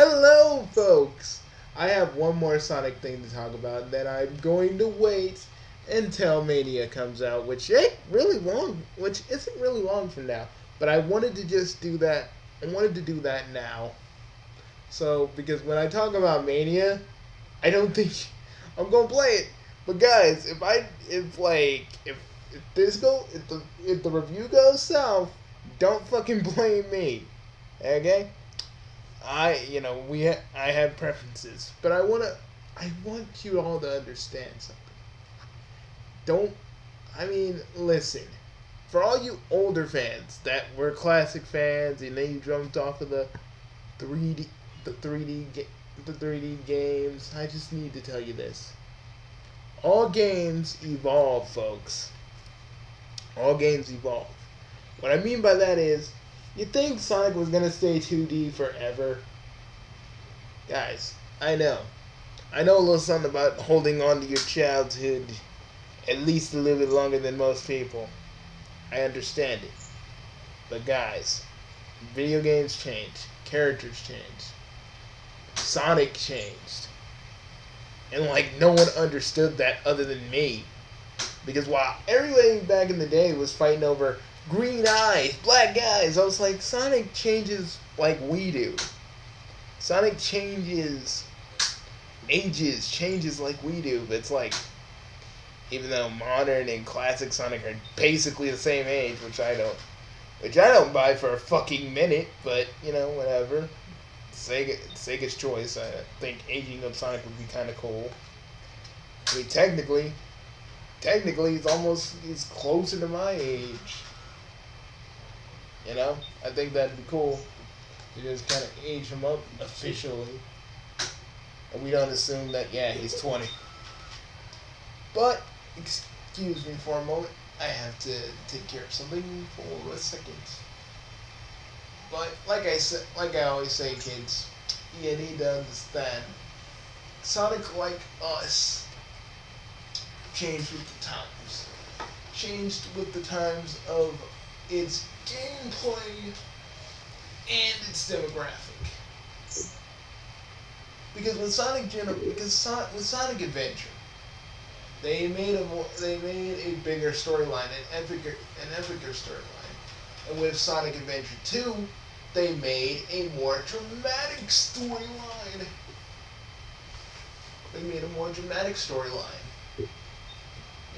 Hello, folks! I have one more Sonic thing to talk about, and then I'm going to wait until Mania comes out, which isn't really long from now. But I wanted to just do that. I wanted to do that now. So, because when I talk about Mania, I don't think I'm gonna play it. But guys, if the review goes south, don't fucking blame me. Okay? I have preferences, but I want you all to understand something. Don't, listen. For all you older fans that were classic fans, and then you jumped off of the 3D, the 3D, the 3D games, I just need to tell you this. All games evolve, folks. All games evolve. What I mean by that is, you think Sonic was gonna stay 2D forever? Guys, I know. I know a little something about holding on to your childhood at least a little bit longer than most people. I understand it. But guys, video games change. Characters change. Sonic changed. And no one understood that other than me. Because while everybody back in the day was fighting over green eyes, black eyes, I was like, Sonic changes like we do. Sonic changes changes like we do, but it's like, even though modern and classic Sonic are basically the same age, which I don't buy for a fucking minute, but whatever. Sega's choice. I think aging of Sonic would be kind of cool. I mean, technically, he's closer to my age. I think that'd be cool. To just kind of age him up officially. And we don't assume that, yeah, he's 20. But, excuse me for a moment. I have to take care of something for a second. But, like I always say, kids, you need to understand. Sonic, like us, changed with the times. Changed with the times of its gameplay and its demographic. Because with Sonic Adventure, they made a bigger storyline, an epicer storyline, and with Sonic Adventure 2, they made a more dramatic storyline.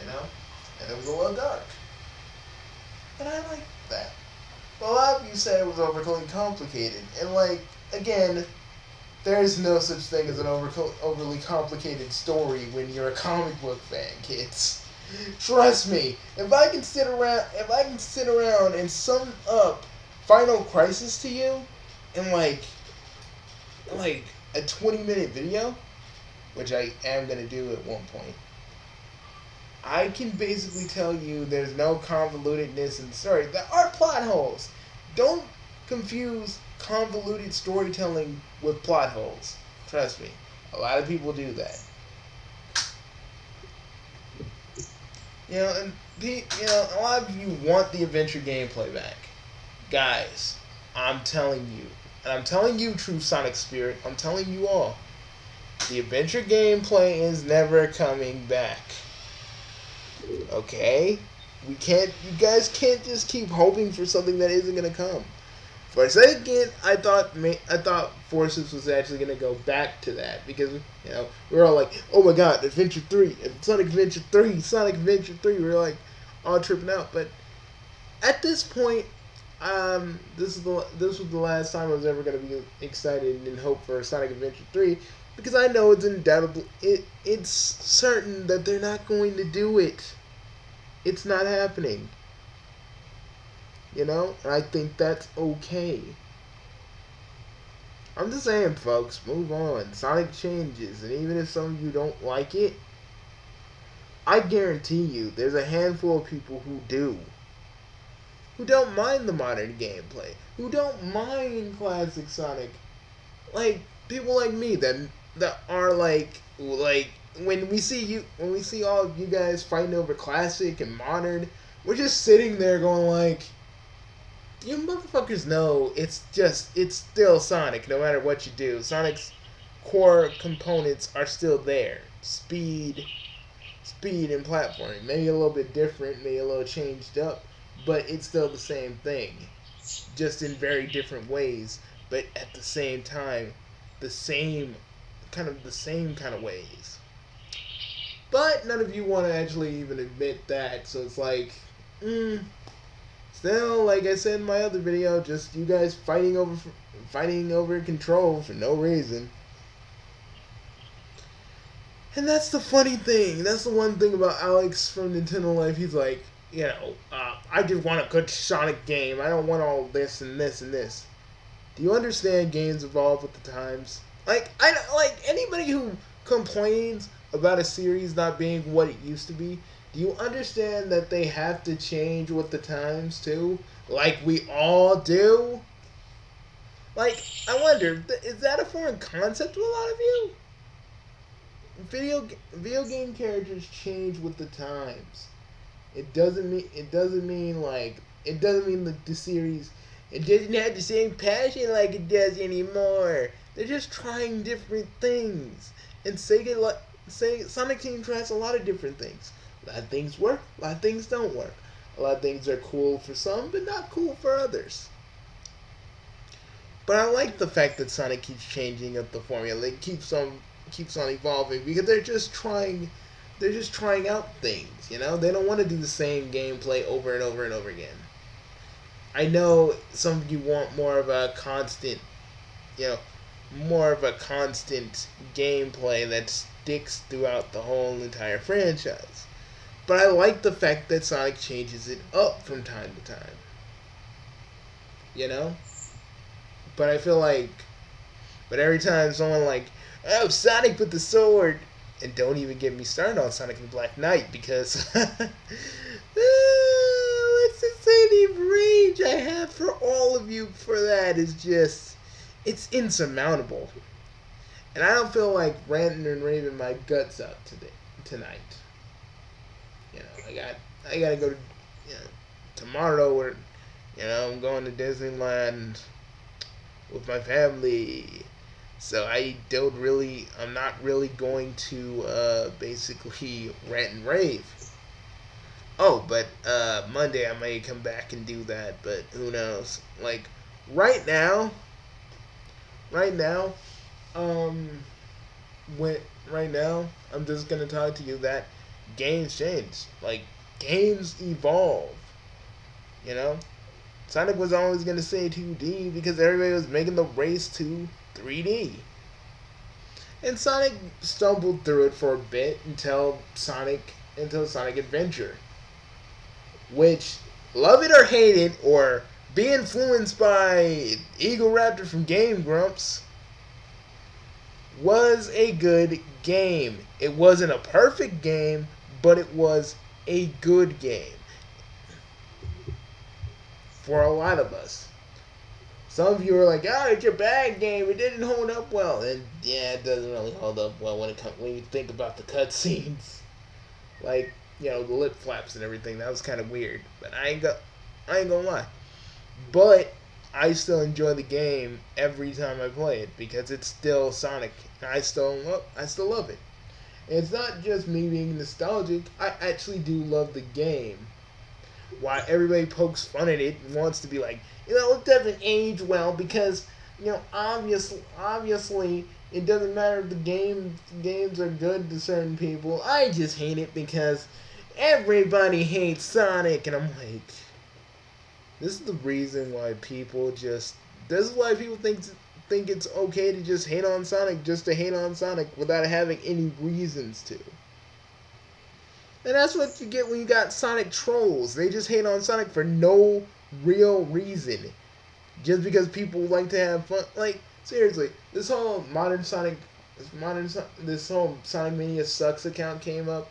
And it was a little dark, and I like that. But a lot of you said it was overly complicated, and again, there's no such thing as an overly complicated story when you're a comic book fan, kids. Trust me, if I can sit around and sum up Final Crisis to you in like a 20-minute video, which I am gonna do at one point, I can basically tell you there's no convolutedness in the story. There are plot holes. Don't confuse convoluted storytelling with plot holes. Trust me. A lot of people do that. A lot of you want the adventure gameplay back. Guys, I'm telling you. And I'm telling you, True Sonic Spirit, I'm telling you all. The adventure gameplay is never coming back. Okay? You guys can't just keep hoping for something that isn't gonna come. For a second, I thought Forces was actually gonna go back to that because we were all like, oh my god, Adventure 3, Sonic Adventure 3, Sonic Adventure 3. We were like all tripping out, but at this point, this was the last time I was ever gonna be excited and hope for Sonic Adventure 3 because I know it's certain that they're not going to do it. It's not happening. And I think that's okay. I'm just saying, folks, move on. Sonic changes, and even if some of you don't like it, I guarantee you there's a handful of people who do. Who don't mind the modern gameplay. Who don't mind classic Sonic. People like me that are when we see all of you guys fighting over classic and modern, we're just sitting there going you motherfuckers know it's still Sonic no matter what you do. Sonic's core components are still there. Speed and platforming. Maybe a little bit different, maybe a little changed up, but it's still the same thing. Just in very different ways, but at the same time, the same the same kind of ways. But none of you want to actually even admit that, so it's like, still, like I said in my other video, just you guys fighting over control for no reason. And that's the funny thing. That's the one thing about Alex from Nintendo Life. He's like, I just want a good Sonic game. I don't want all this and this and this. Do you understand games evolve with the times? Like anybody who complains about a series not being what it used to be. Do you understand that they have to change with the times too? Like we all do? Like, I wonder, is that a foreign concept to a lot of you? Video game characters change with the times. It doesn't mean that the series it doesn't have the same passion like it does anymore. They're just trying different things. And Sonic Team tries a lot of different things. A lot of things work, a lot of things don't work. A lot of things are cool for some, but not cool for others. But I like the fact that Sonic keeps changing up the formula. It keeps on evolving because they're just trying out things, They don't want to do the same gameplay over and over and over again. I know some of you want more of a constant, gameplay that sticks throughout the whole entire franchise. But I like the fact that Sonic changes it up from time to time. But I feel like, but every time someone like, oh, Sonic with the sword, and don't even get me started on Sonic and Black Knight because let's just say the rage I have for all of you for that is just, it's insurmountable. And I don't feel like ranting and raving my guts out tonight. I gotta go to, tomorrow, or, I'm going to Disneyland with my family. So I'm not really going to basically rant and rave. Oh, but Monday I may come back and do that, but who knows? Like, right now, I'm just gonna talk to you that games change. Like, games evolve. Sonic was always gonna say 2D because everybody was making the race to 3D. And Sonic stumbled through it for a bit until Sonic Adventure. Which, love it or hate it, or be influenced by Eagle Raptor from Game Grumps, was a good game. It wasn't a perfect game, but it was a good game. For a lot of us. Some of you are like, oh, it's a bad game. It didn't hold up well. And yeah, it doesn't really hold up well when you think about the cutscenes. Like, the lip flaps and everything. That was kind of weird. But I ain't gonna lie. But I still enjoy the game every time I play it because it's still Sonic. And I still love it. And it's not just me being nostalgic. I actually do love the game. Why everybody pokes fun at it and wants to be like, it doesn't age well because, obviously it doesn't matter if the games are good to certain people. I just hate it because everybody hates Sonic, and I'm like, this is the reason why people think it's okay to just hate on Sonic just to hate on Sonic without having any reasons to. And that's what you get when you got Sonic trolls. They just hate on Sonic for no real reason. Just because people like to have fun. Like, seriously, this whole Sonic Mania Sucks account came up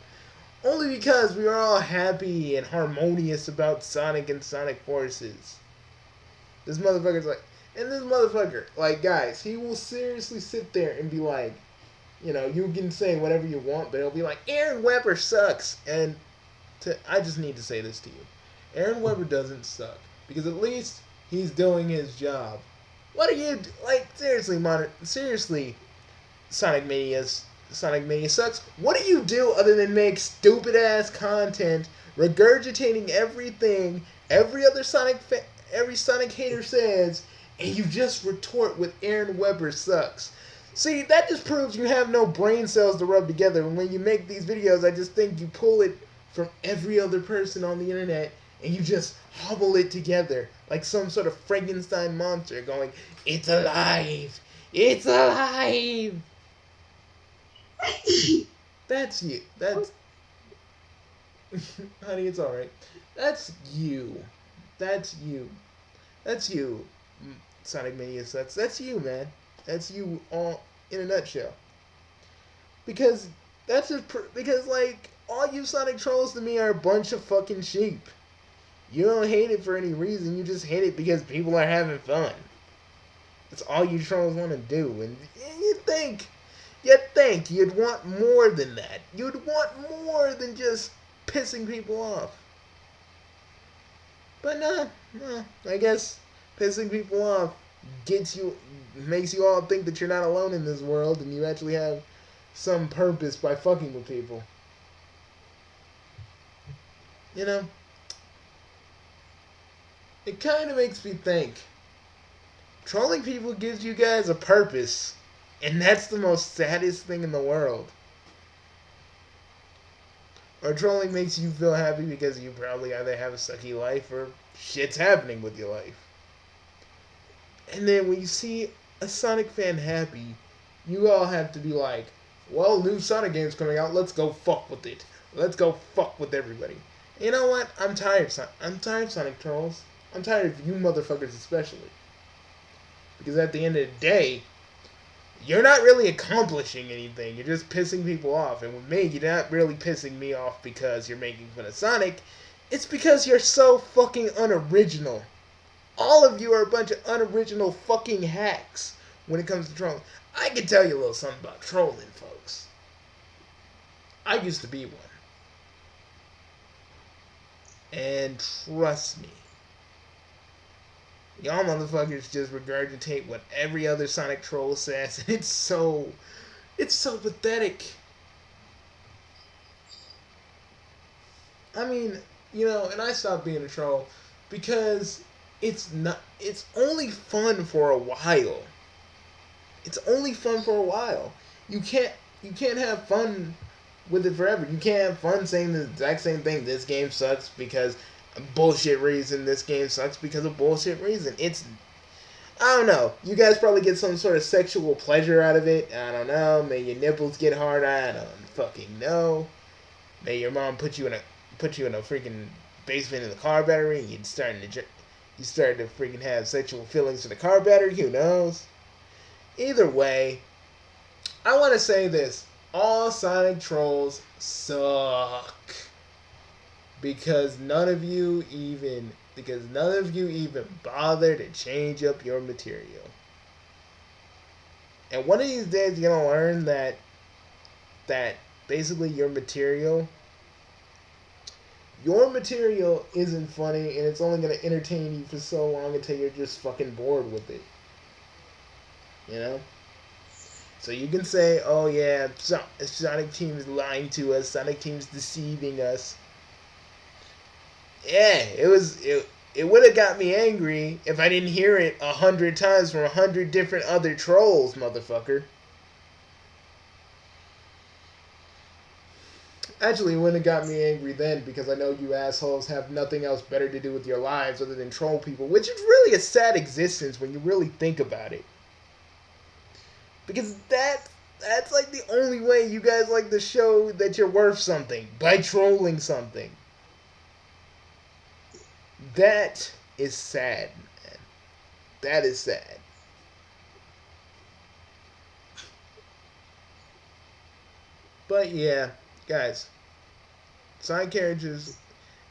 only because we were all happy and harmonious about Sonic and Sonic Forces. This motherfucker, like, guys, he will seriously sit there and be like, you can say whatever you want, but it'll be like, Aaron Webber sucks. And I just need to say this to you. Aaron Webber doesn't suck. Because at least He's doing his job. What are you like? Seriously, Sonic Mania. Sonic Mania sucks. What do you do other than make stupid ass content, regurgitating everything every Sonic hater says, and you just retort with Aaron Weber sucks? See, that just proves you have no brain cells to rub together. And when you make these videos, I just think you pull it from every other person on the internet and you just hobble it together like some sort of Frankenstein monster going, "It's alive! It's alive!" That's you. That's honey, it's alright. That's you. That's you. That's you. Sonic Mania sucks. That's you, man. That's you all in a nutshell. Because because like all you Sonic trolls to me are a bunch of fucking sheep. You don't hate it for any reason. You just hate it because people are having fun. That's all you trolls want to do. And you'd want more than that. You'd want more than just pissing people off. But no. I guess pissing people off makes you all think that you're not alone in this world and you actually have some purpose by fucking with people. You know? It kind of makes me think. Trolling people gives you guys a purpose. And that's the most saddest thing in the world. Or trolling makes you feel happy because you probably either have a sucky life or shit's happening with your life. And then when you see a Sonic fan happy, you all have to be like, well, new Sonic game's coming out, let's go fuck with it. Let's go fuck with everybody. You know what? I'm tired of Sonic trolls. I'm tired of you motherfuckers especially. Because at the end of the day, you're not really accomplishing anything. You're just pissing people off. And with me, you're not really pissing me off because you're making fun of Sonic. It's because you're so fucking unoriginal. All of you are a bunch of unoriginal fucking hacks when it comes to trolling. I can tell you a little something about trolling, folks. I used to be one. And trust me, y'all motherfuckers just regurgitate what every other Sonic troll says, and it's so pathetic. I mean, and I stopped being a troll because it's only fun for a while. It's only fun for a while. You can't have fun with it forever. You can't have fun saying the exact same thing. This game sucks because a bullshit reason. This game sucks because of bullshit reason. I don't know. You guys probably get some sort of sexual pleasure out of it. I don't know. May your nipples get hard. I don't fucking know. May your mom put you in a freaking basement in the car battery and you started to freaking have sexual feelings for the car battery. Who knows? Either way, I want to say this. All Sonic trolls suck. Because none of you even bother to change up your material. And one of these days you're going to learn that basically your material isn't funny and it's only going to entertain you for so long until you're just fucking bored with it. So you can say, oh yeah, Sonic Team is lying to us, Sonic Team's deceiving us. Yeah, it would have got me angry if I didn't hear it 100 times from 100 different other trolls, motherfucker. Actually, it wouldn't have got me angry then because I know you assholes have nothing else better to do with your lives other than troll people, which is really a sad existence when you really think about it. Because that's like the only way you guys like to show that you're worth something, by trolling something. That is sad, man. That is sad. But yeah, guys, Sonic characters,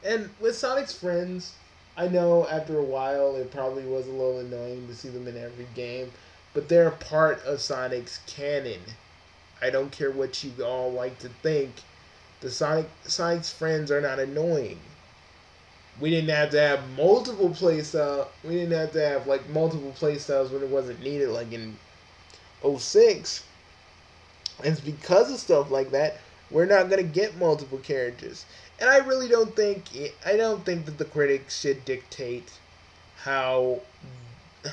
and with Sonic's friends, I know after a while it probably was a little annoying to see them in every game, but they're a part of Sonic's canon. I don't care what you all like to think. Sonic's friends are not annoying. We didn't have to have multiple playstyle. We didn't have to have like multiple playstyles when it wasn't needed, like in '06. And it's because of stuff like that we're not gonna get multiple characters. And I really don't think I don't think that the critics should dictate how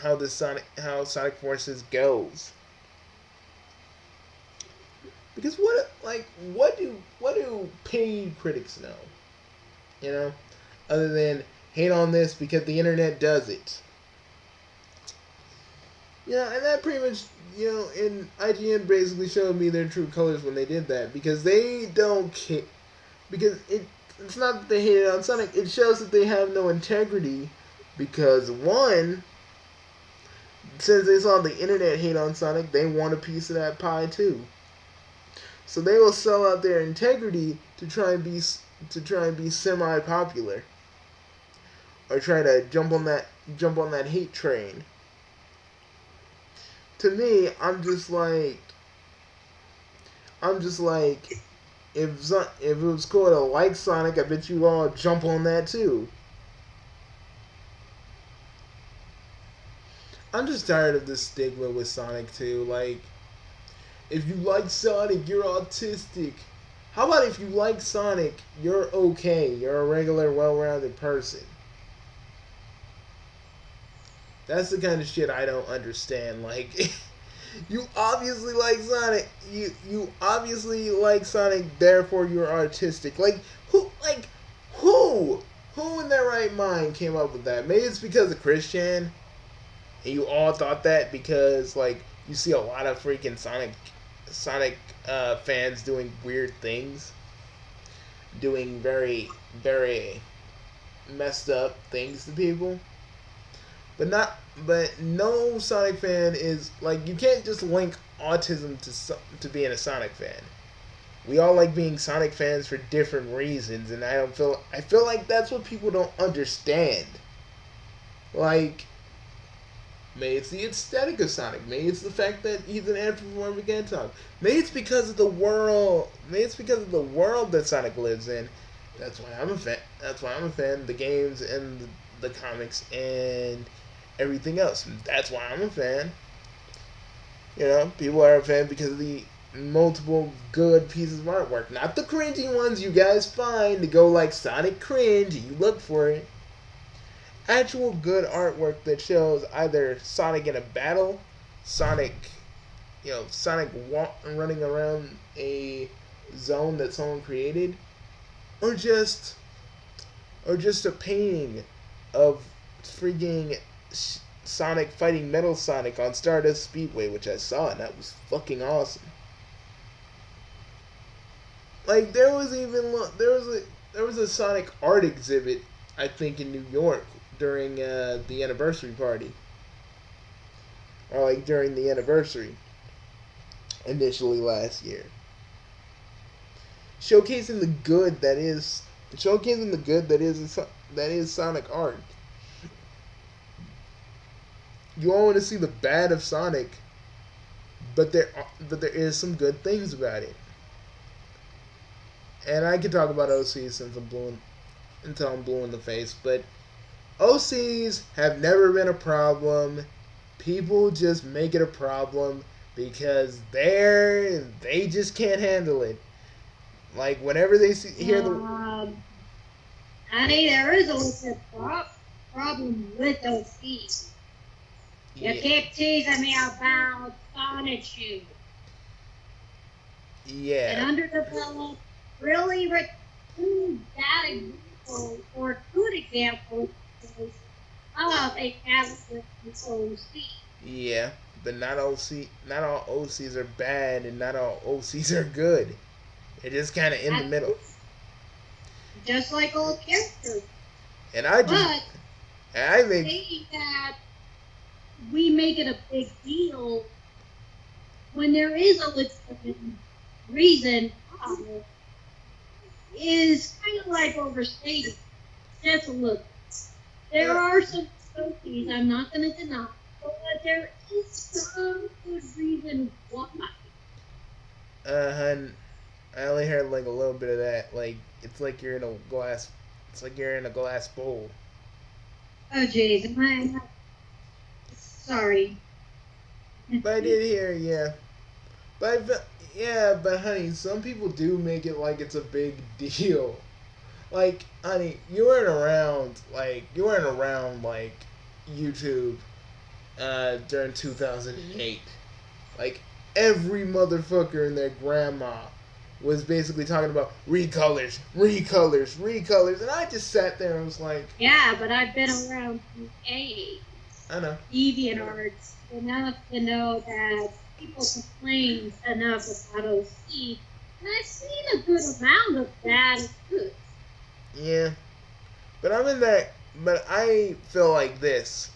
how Sonic Forces goes. Because what do paid critics know? You know, other than hate on this because the internet does it. Yeah, and that pretty much, and IGN basically showed me their true colors when they did that because they don't care. Because it's not that they hated on Sonic, it shows that they have no integrity because, one, since they saw the internet hate on Sonic, they want a piece of that pie too. So they will sell out their integrity to try and be semi popular or try to jump on that hate train. To me, I'm just like, if it was cool to like Sonic, I bet you all jump on that too. I'm just tired of this stigma with Sonic too. Like, if you like Sonic, you're autistic. How about if you like Sonic, you're okay. You're a regular, well-rounded person. That's the kind of shit I don't understand. Like, you obviously like Sonic. You obviously like Sonic. Therefore, you're artistic. Who who in their right mind came up with that? Maybe it's because of Christian, and you all thought that because like you see a lot of freaking Sonic fans doing weird things, doing very messed up things to people. But no Sonic fan is like, you can't just link autism to being a Sonic fan. We all like being Sonic fans for different reasons, and I feel like that's what people don't understand. Like, maybe it's the aesthetic of Sonic. Maybe it's the fact that he's an anthropomorphic hedgehog. Maybe it's because of the world. Maybe it's because of the world that Sonic lives in. That's why I'm a fan. That's why I'm a fan. The games and the comics and everything else. That's why I'm a fan. People are a fan because of the multiple good pieces of artwork. Not the cringy ones you guys find to go like Sonic cringe. You look for it. Actual good artwork that shows either Sonic in a battle, Sonic, Sonic running around a zone that someone created, or just a painting of freaking Sonic fighting Metal Sonic on Stardust Speedway, which I saw, and that was fucking awesome. Like, there was a Sonic art exhibit, I think, in New York during the anniversary party, or like during the anniversary initially last year, showcasing the good that is Sonic art. You all want to see the bad of Sonic, but there is some good things about it. And I can talk about OC until I'm blue in the face, but OCs have never been a problem. People just make it a problem because they just can't handle it. Like, whenever they hear the I mean, there is a little problem with OCs. You keep teasing me about Sonic Shoes. Yeah. And underdeveloped, really two bad examples, or good examples of a character with OC. Yeah, but not all OCs are bad, and not all OCs are good. They're just kind of in the middle. Just like old characters. And I think that we make it a big deal when there is a legitimate reason is kind of like overstated. Just a look. There are some trophies I'm not going to deny, but there is some good reason why. I only heard like a little bit of that. Like, it's like you're in a glass It's like you're in a glass bowl. Oh, jeez. Am I sorry. But I did hear, yeah. But yeah, but honey, some people do make it like it's a big deal. Like, honey, you weren't around like YouTube during 2008. Like every motherfucker and their grandma was basically talking about recolors, recolors, recolors, and I just sat there and was like, Yeah, but I've been around a I know. DeviantArts enough to know that people complain enough about OC, and I've seen a good amount of bad and good. Yeah, but I'm in that. But I feel like this.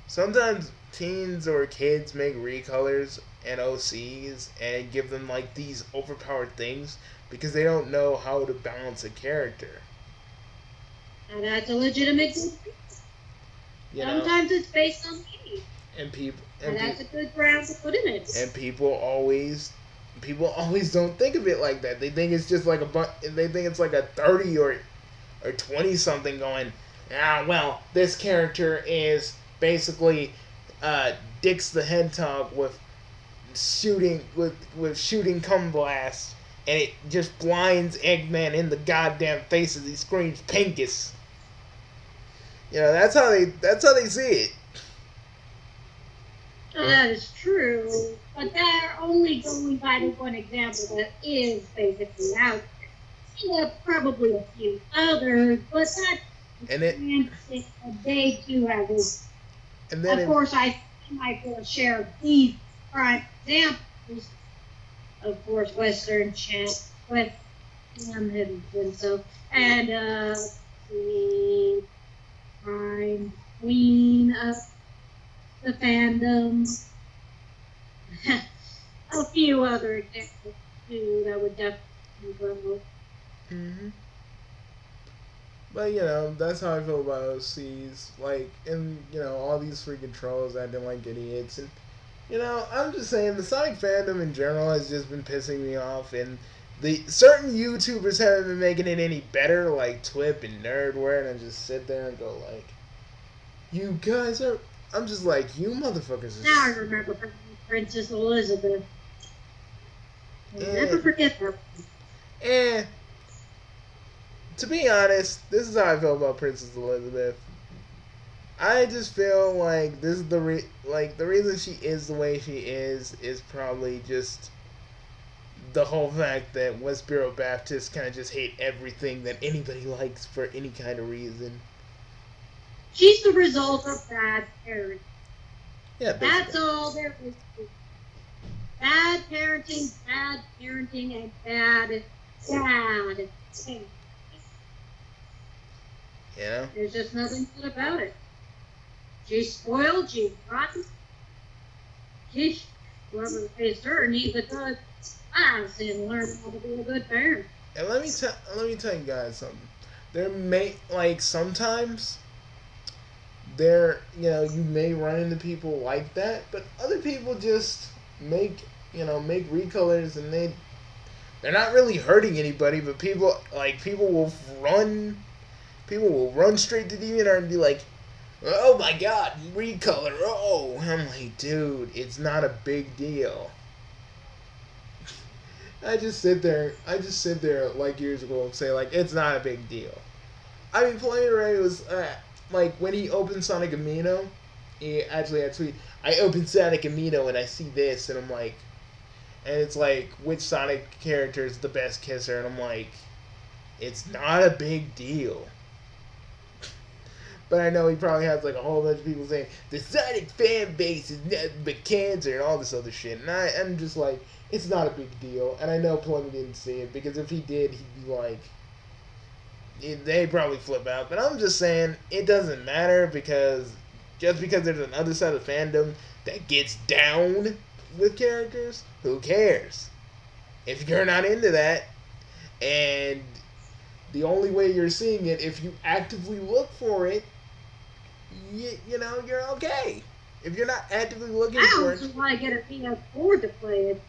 Sometimes teens or kids make recolors and OCs and give them like these overpowered things because they don't know how to balance a character. And that's a legitimate good reason. You know, Sometimes it's based on need, and people and and that's a good ground to put in it. and people always don't think of it like that. They think it's just like they think it's like a 30 or 20 something going, ah, well, this character is basically Dix the Hedgehog with shooting cum blast, and it just blinds Eggman in the goddamn face as he screams Pinkus. You know, that's how they see it. That is true, but they're only going by the one example that is basically out there. And probably a few others, but that's And it they do have this. and then Of course, I might go share these prime examples. Of course, Western Chat, West Ham had been so, and the prime queen of the fandom. A few other examples too that would definitely go. hmm But you know, that's how I feel about OCs. Like, and you know, all these freaking trolls acting like idiots, and you know, I'm just saying the Sonic fandom in general has just been pissing me off, and the certain YouTubers haven't been making it any better, like Twip and Nerdware, and I just sit there and go like, you guys are. I'm just like, you motherfuckers. Now I remember Princess Elizabeth. I'll never forget her. And to be honest, this is how I feel about Princess Elizabeth. I just feel like this is the reason she is the way she is probably just the whole fact that Westboro Baptists kind of just hate everything that anybody likes for any kind of reason. She's the result of bad parenting. Yeah, basically. That's all there is to it. Bad parenting, and bad parenting. You know? There's just nothing good about it. She's spoiled, she's rotten. Whoever pays her needs a good class and learn how to be a good parent. And let me tell you guys something. Sometimes you may run into people like that, but other people just make recolors, and they're not really hurting anybody, but people will run straight to DeviantArt and be like, oh my god, recolor, oh. I'm like, dude, it's not a big deal. I just sit there like years ago and say like, it's not a big deal. I mean, Playing Ray was like when he opened Sonic Amino, he actually had a tweet. I opened Sonic Amino and I see this, and I'm like, and it's like, which Sonic character is the best kisser? And I'm like, it's not a big deal. But I know he probably has like a whole bunch of people saying the Sonic fan base is nothing but cancer and all this other shit, and I'm just like, it's not a big deal. And I know Plummy didn't see it, because if he did, he'd be like, they'd probably flip out. But I'm just saying, it doesn't matter, because just because there's another side of fandom that gets down with characters, who cares? If you're not into that, and the only way you're seeing it, if you actively look for it, you're okay. If you're not actively looking for it, I also want to get a PS4 to play it.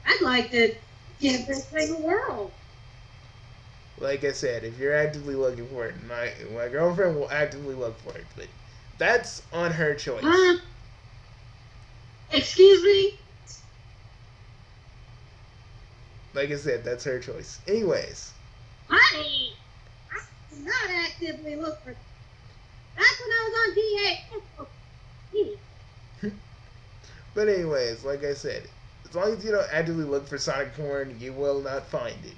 I'd like to give this thing a whirl. Like I said, if you're actively looking for it, my girlfriend will actively look for it. But that's on her choice. Huh? Excuse me? Like I said, that's her choice. Anyways, Honey, I did not actively look for. That's when I was on DA. but anyways, like I said, as long as you don't actively look for Sonic porn, you will not find it.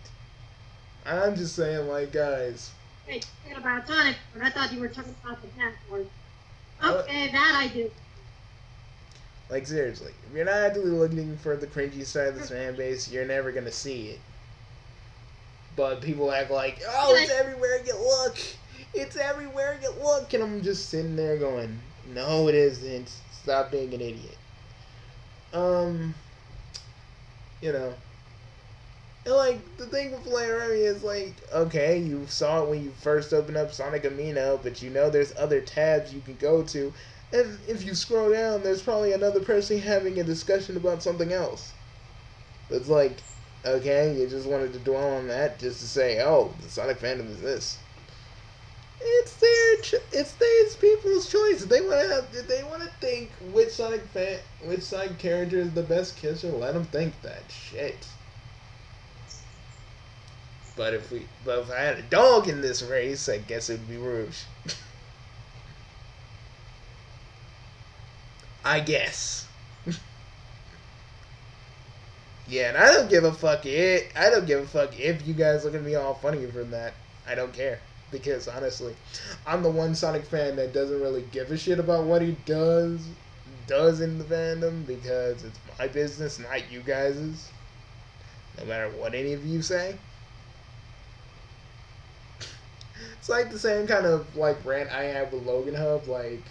I'm just saying, like, guys. Hey, talking about Sonic, but I thought you were talking about the platform. I, Okay, that I do. like, seriously, if you're not actively looking for the cringy side of this fan base, you're never gonna see it. But people act like, oh, it's everywhere you look. It's everywhere you look. And I'm just sitting there going, no, it isn't. Stop being an idiot. Um, you know. And, like, the thing with Flair Remy is, like, okay, you saw it when you first opened up Sonic Amino, but you know there's other tabs you can go to. And if you scroll down, there's probably another person having a discussion about something else. It's like, okay, you just wanted to dwell on that just to say, oh, the Sonic fandom is this. It's these people's choice. If they want to think which Sonic character is the best kisser, let them think that shit. But if I had a dog in this race, I guess it would be Rouge. I guess. Yeah, and I don't give a fuck if you guys look at me all funny for that. I don't care. Because honestly, I'm the one Sonic fan that doesn't really give a shit about what he does in the fandom, because it's my business, not you guys's. No matter what any of you say. It's like the same kind of like rant I have with Logan Hub. Like,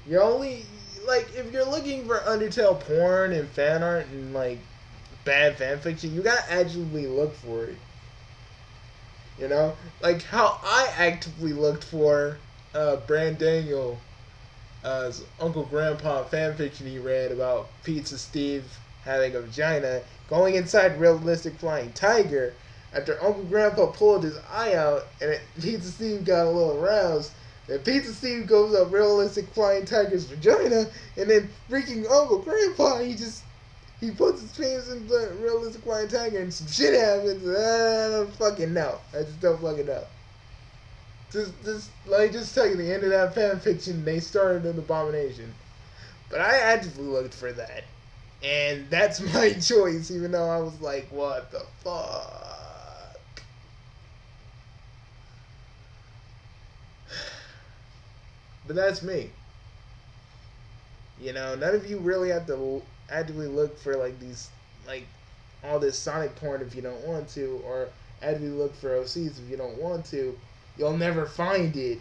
you're only like, if you're looking for Undertale porn and fan art and like bad fan fiction, you gotta actively look for it. You know, like how I actively looked for Brand Daniel Uncle Grandpa fanfiction he read about Pizza Steve having a vagina, going inside realistic flying tiger. After Uncle Grandpa pulled his eye out and Pizza Steve got a little aroused, then Pizza Steve goes up realistic flying tiger's vagina, and then freaking Uncle Grandpa, he puts his penis in the realistic flying tiger and some shit happens. I don't fucking know. I just don't fucking know. Just tell you the end of that fan fiction, they started an abomination. But I actively looked for that. And that's my choice, even though I was like, what the fuck? But that's me. You know, none of you really have to actively look for like these, like, all this Sonic porn if you don't want to, or actively look for OCs if you don't want to. You'll never find it.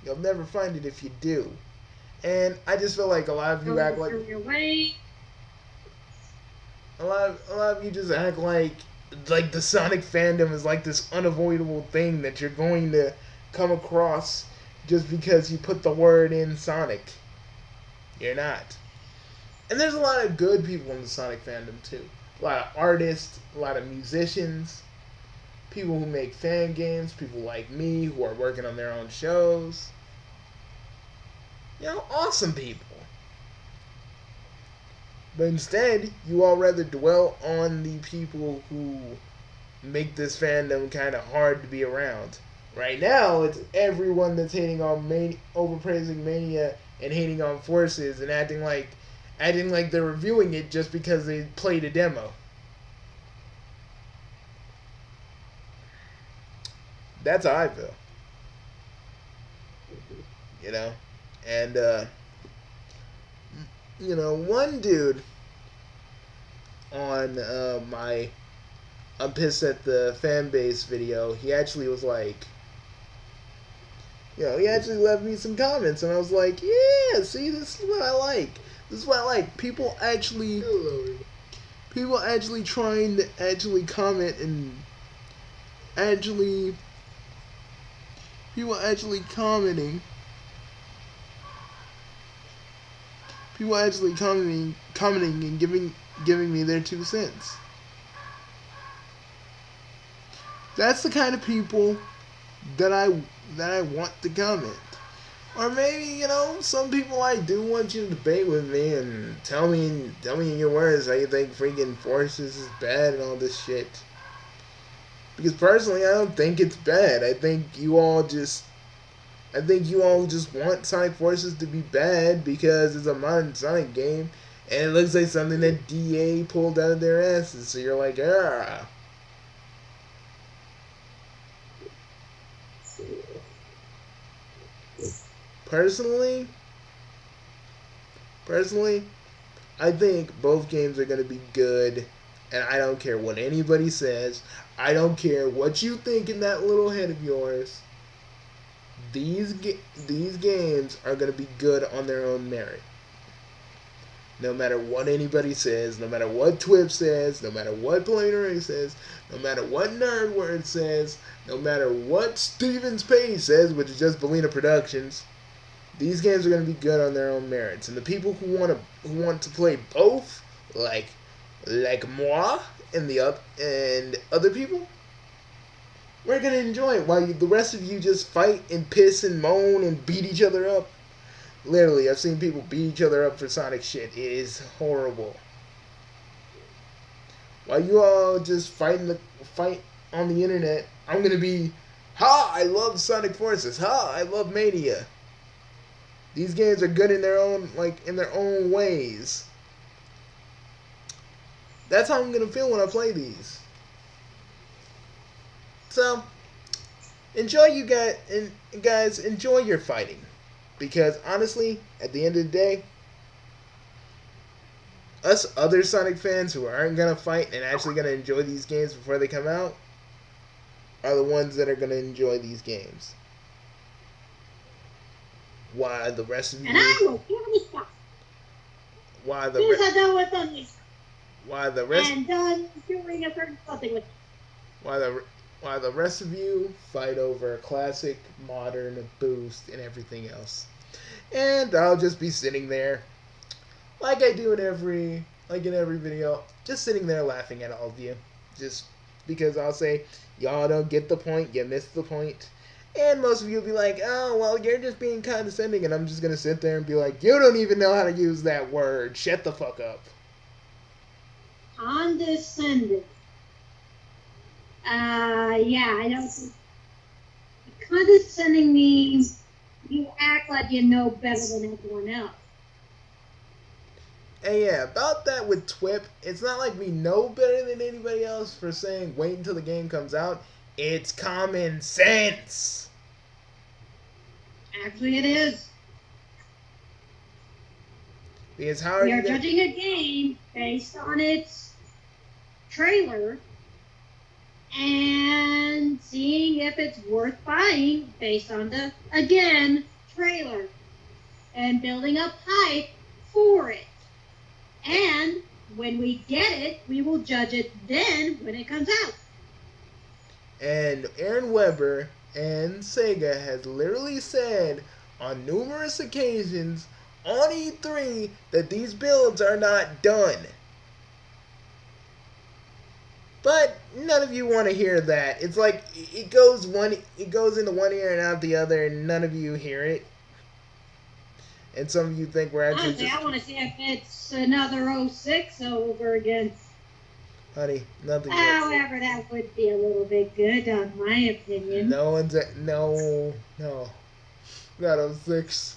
You'll never find it if you do. And I just feel like a lot of you act like a lot of you just act like the Sonic fandom is like this unavoidable thing that you're going to come across just because you put the word in Sonic. You're not. And there's a lot of good people in the Sonic fandom too. A lot of artists, a lot of musicians, people who make fan games, people like me who are working on their own shows. You know, awesome people. But instead, you all rather dwell on the people who make this fandom kind of hard to be around. Right now, it's everyone that's hating on overpraising Mania and hating on Forces and acting like they're reviewing it just because they played a demo. That's how I feel. You know? And, you know, one dude on my I'm Pissed at the Fan Base video, he actually was like, you know, he actually left me some comments, and I was like, yeah, see, this is what I like. This is what I like. People actually trying to actually comment and people actually commenting and giving me their 2 cents. That's the kind of people that I want to comment. Or maybe, some people I do want you to debate with me and tell me in your words how you think freaking Forces is bad and all this shit. Because personally, I don't think it's bad. I think you all just want Sonic Forces to be bad because it's a modern Sonic game and it looks like something that DA pulled out of their asses. So you're like, ah. Personally, personally, I think both games are going to be good, and I don't care what anybody says. I don't care what you think in that little head of yours. These these games are going to be good on their own merit. No matter what anybody says, no matter what Twip says, no matter what Planeray says, no matter what Nerdword says, no matter what Stevens Page says, which is just Belina Productions, these games are going to be good on their own merits. And the people who want to play both, like moi and other people, we're going to enjoy it while the rest of you just fight and piss and moan and beat each other up. Literally, I've seen people beat each other up for Sonic shit. It is horrible. While you all just fight on the internet, I'm gonna be, ha! I love Sonic Forces. Ha! I love Mania. These games are good in their own ways. That's how I'm gonna feel when I play these. So, enjoy you guys, and guys, enjoy your fighting. Because honestly, at the end of the day, us other Sonic fans who aren't gonna fight and actually gonna enjoy these games before they come out are the ones that are gonna enjoy these games. Why the rest of And I you? will give it a shot. Why As the soon as re- I done with this why the rest? and done doing a certain something with Why the rest of you fight over classic, modern, boost, and everything else? And I'll just be sitting there, like I do in every video, just sitting there laughing at all of you, just because I'll say y'all don't get the point, you missed the point, and most of you will be like, oh well, you're just being condescending, and I'm just gonna sit there and be like, you don't even know how to use that word. Shut the fuck up. condescending. Yeah, I don't think condescending means you act like you know better than everyone else. And yeah, about that with Twip, it's not like we know better than anybody else for saying wait until the game comes out. It's common sense. Actually, it is. Because how are We you are gonna... judging a game based on its trailer and seeing if it's worth buying based on the, again, trailer and building up hype for it. And when we get it, we will judge it then when it comes out. And Aaron Weber and Sega has literally said on numerous occasions on E3 that these builds are not done. But none of you want to hear that. It's like it goes into one ear and out the other, and none of you hear it. And some of you think we're actually Honestly, I want to see if it's another 06 over again. Honey, nothing. However, that would be a little bit good, on my opinion. No, not 06.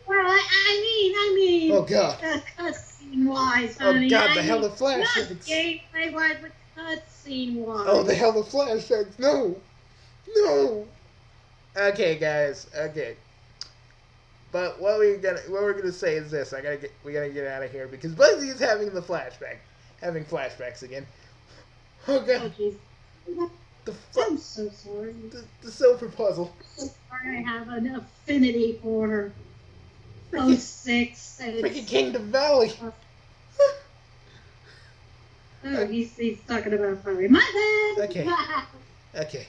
Well, I mean. Oh God. Cutscene wise, Oh honey. God, the hell of flashbacks. Not gameplay wise, but cutscene wise. Oh, the hell of flashbacks. No. Okay, guys. Okay. But what we're gonna say is this: we gotta get out of here because Buzzy's having flashbacks again. Oh God. Oh, I'm so sorry. The silver puzzle. I'm so sorry I have an affinity for her. 06. Freaking Kingdom Valley. Oh, he's talking about fire. My bad. Okay.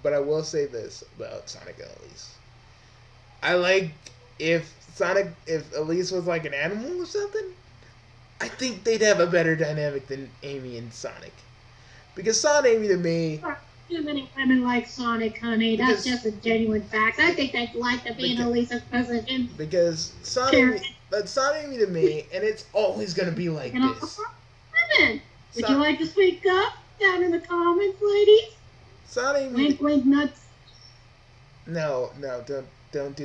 But I will say this about Sonic and Elise. I like if Elise was like an animal or something, I think they'd have a better dynamic than Amy and Sonic. Because Sonic to me, Too many women like Sonic, honey. That's Because- just a genuine fact. I think they'd like to be in Because- Elisa's position. because Sure. Sonic to me, and it's always gonna be like And this. women. Would So- you like to speak up down in the comments, ladies? Sonic Wink, wink, nuts. No, don't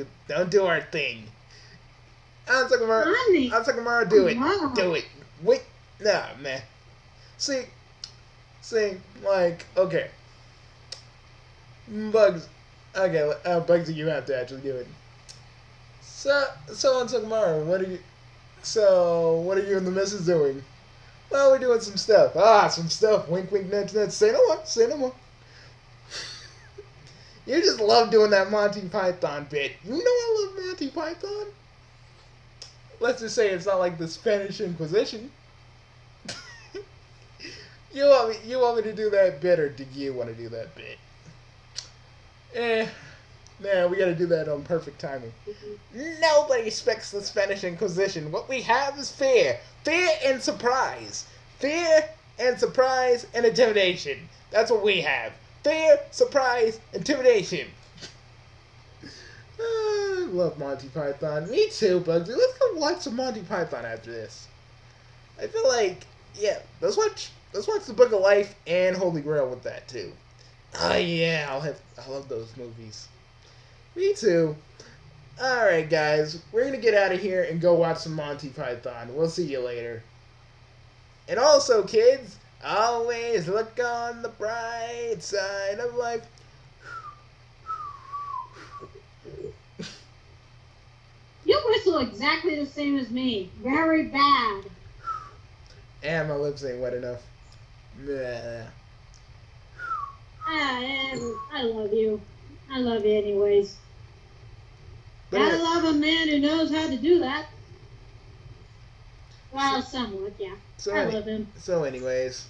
do our thing. I'm talking about do it. Wow. Do it. Wait, nah, man. See, like, okay. Bugs, okay, Bugsy, you have to actually do it. So on Sakamara, what are you and the missus doing? Well, we're doing some stuff. Some stuff. Wink, wink, nuts, nuts. Say no more. You just love doing that Monty Python bit. You know I love Monty Python. Let's just say it's not like the Spanish Inquisition. You want me to do that bit, or do you want to do that bit? Man, we gotta do that on perfect timing. Nobody expects the Spanish Inquisition. What we have is fear. Fear and surprise. Fear and surprise and intimidation. That's what we have. Fear, surprise, intimidation. I love Monty Python. Me too, Bugsy. Let's go watch some Monty Python after this. I feel like, yeah, let's watch The Book of Life and Holy Grail with that too. Oh yeah, I love those movies. Me too. Alright guys, we're gonna get out of here and go watch some Monty Python. We'll see you later. And also kids, always look on the bright side of life. You whistle exactly the same as me. Very bad. And my lips ain't wet enough. Bleh. I love you. I love you anyways. But I love a man who knows how to do that. Well, somewhat, yeah. I love him. So anyways,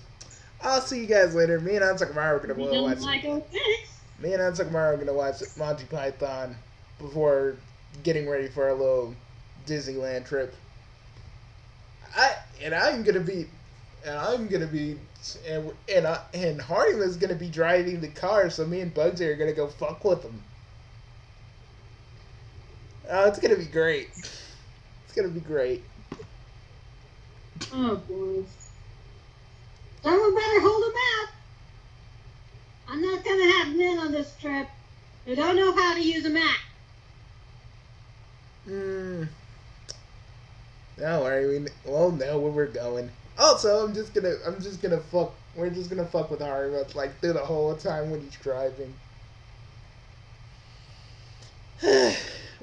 I'll see you guys later. Me and Ansakamaru are gonna You go don't watch. like Olympics? Me and Ansakamaru are gonna watch Monty Python before getting ready for our little Disneyland trip. And Hardy is gonna be driving the car, so me and Bugsy are gonna go fuck with him. It's gonna be great. It's gonna be great. Oh, boy. Someone better hold him out. I'm not going to have men on this trip who don't know how to use a map. Don't worry. We all know where we're going. Also, we're just gonna fuck with Harry like through the whole time when he's driving.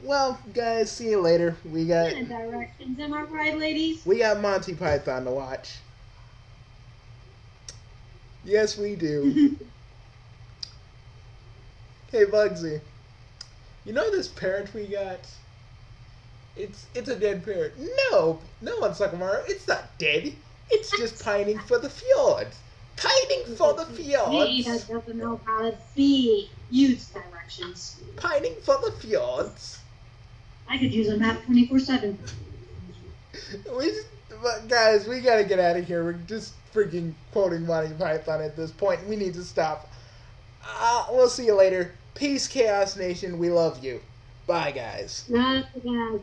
Well, guys, see you later. We got Directions, am I right, ladies? Monty Python to watch. Yes, we do. Hey, Bugsy. You know this parrot we got? It's a dead parrot. No, Sakamaru, it's not dead. It's just pining for the fjords. Pining for the He fjords. doesn't know how to see. Use directions. Pining for the fjords. I could use a map 24/7. But guys, we gotta get out of here. We're just freaking quoting Monty Python at this point. We need to stop. We'll see you later. Peace, Chaos Nation. We love you. Bye, guys. Not bad.